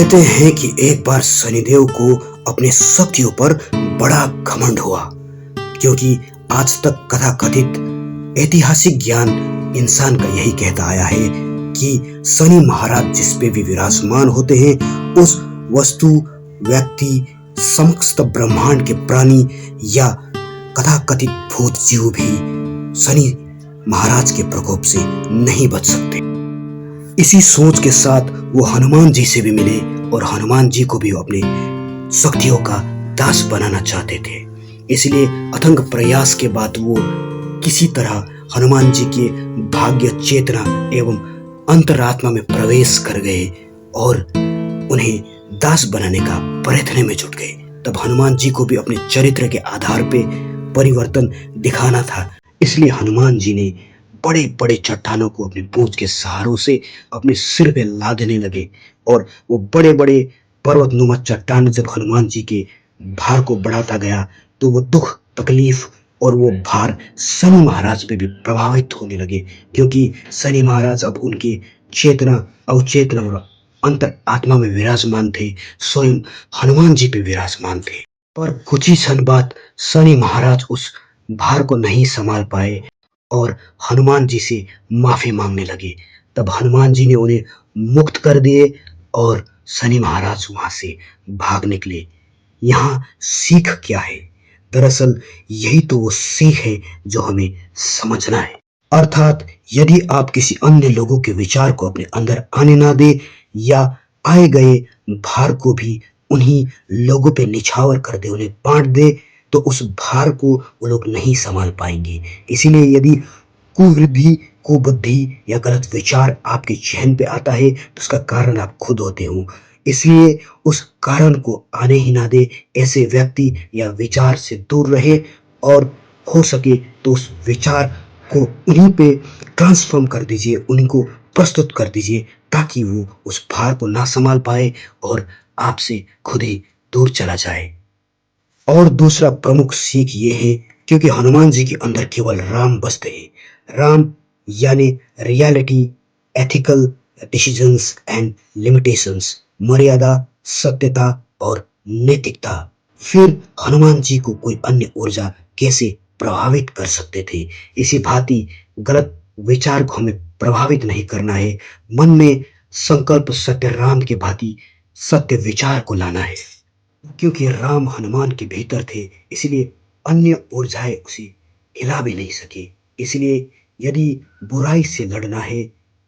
कहते हैं कि एक बार शनिदेव को अपने शक्तियों पर बड़ा घमंड हुआ, क्योंकि आज तक कथाकथित ऐतिहासिक ज्ञान इंसान का यही कहता आया है कि शनि महाराज जिस पे भी विराजमान होते हैं, उस वस्तु, व्यक्ति, समस्त ब्रह्मांड के प्राणी या कथाकथित भूत जीव भी शनि महाराज के प्रकोप से नहीं बच सकते। इसी सोच के साथ वो हनुमान जी से भी मिले और हनुमान जी को भी अपने शक्तियों का दास बनाना चाहते थे। इसलिए अथंग प्रयास के बाद वो किसी तरह हनुमान जी के भाग्य, चेतना एवं अंतरात्मा में प्रवेश कर गए और उन्हें दास बनाने का प्रयत्न में जुट गए। तब हनुमान जी को भी अपने चरित्र के आधार पे परिवर्तन दिखाना था। इसलिए हनुमान जी ने बड़े बड़े चट्टानों को अपनी पूंछ के सहारों से अपने सिर पे लादने लगे और वो बड़े बड़े पर्वतनुमा चट्टान जब हनुमान जी के भार को बढ़ाता गया तो वो दुख, तकलीफ और वो भार शनि महाराज पे भी प्रभावित होने लगे, क्योंकि शनि महाराज अब उनके चेतना, अवचेतना और अंतर आत्मा में विराजमान थे, स्वयं हनुमान जी पे विराजमान थे। पर कुछ ही क्षण बाद शनि महाराज उस भार को नहीं संभाल पाए और हनुमान जी से माफी मांगने लगे। तब हनुमान जी ने उन्हें मुक्त कर दिए और शनि महाराज वहां से भाग निकले। यहाँ सीख क्या है? दरअसल यही तो वो सीख है जो हमें समझना है। अर्थात यदि आप किसी अन्य लोगों के विचार को अपने अंदर आने ना दे या आए गए भार को भी उन्हीं लोगों पे निछावर कर दे, उन्हें बांट दे, तो उस भार को वो लोग नहीं संभाल पाएंगे। इसीलिए यदि कुवृद्धि, कुबुद्धि या गलत विचार आपके जहन पे आता है तो उसका कारण आप खुद होते हो। इसलिए उस कारण को आने ही ना दे, ऐसे व्यक्ति या विचार से दूर रहे और हो सके तो उस विचार को उन्हीं पे ट्रांसफॉर्म कर दीजिए, उनको प्रस्तुत कर दीजिए, ताकि वो उस भार को ना संभाल पाए और आपसे खुद ही दूर चला जाए। और दूसरा प्रमुख सीख ये है, क्योंकि हनुमान जी के अंदर केवल राम बसते हैं। राम यानी reality, ethical decisions and limitations, मर्यादा, सत्यता और नैतिकता। फिर हनुमान जी को कोई अन्य ऊर्जा कैसे प्रभावित कर सकते थे? इसी भांति गलत विचार को हमें प्रभावित नहीं करना है, मन में संकल्प सत्य राम के भांति सत्य विचार को लाना है। क्योंकि राम हनुमान के भीतर थे, इसलिए अन्य ऊर्जाएं उसे हिला भी नहीं सके। इसलिए यदि बुराई से लड़ना है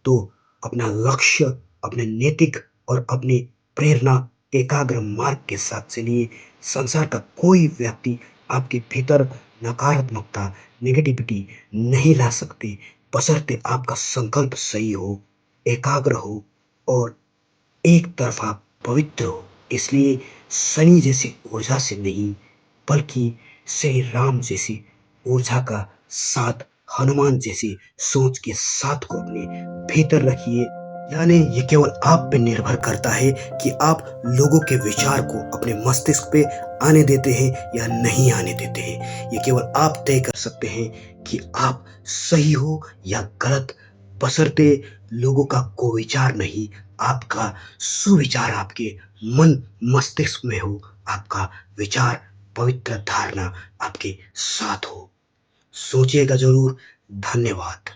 तो अपना लक्ष्य, अपने नैतिक और अपनी प्रेरणा एकाग्र मार्ग के साथ चलिए। संसार का कोई व्यक्ति आपके भीतर नकारात्मकता, नेगेटिविटी नहीं ला सकते, बशर्ते आपका संकल्प सही हो, एकाग्र हो और एक तरफा पवित्र हो। इसलिए शनि जैसी ऊर्जा से नहीं, बल्कि श्री राम जैसी ऊर्जा का साथ, हनुमान जैसी सोच के साथ को अपने भीतर रखिए। यानी ये केवल आप पे निर्भर करता है कि आप लोगों के विचार को अपने मस्तिष्क पे आने देते हैं या नहीं आने देते हैं। ये केवल आप तय कर सकते हैं कि आप सही हो या गलत, बशर्ते लोगों का कुविचार नहीं, आपका सुविचार आपके मन मस्तिष्क में हो, आपका विचार, पवित्र धारणा आपके साथ हो। सोचिएगा जरूर। धन्यवाद।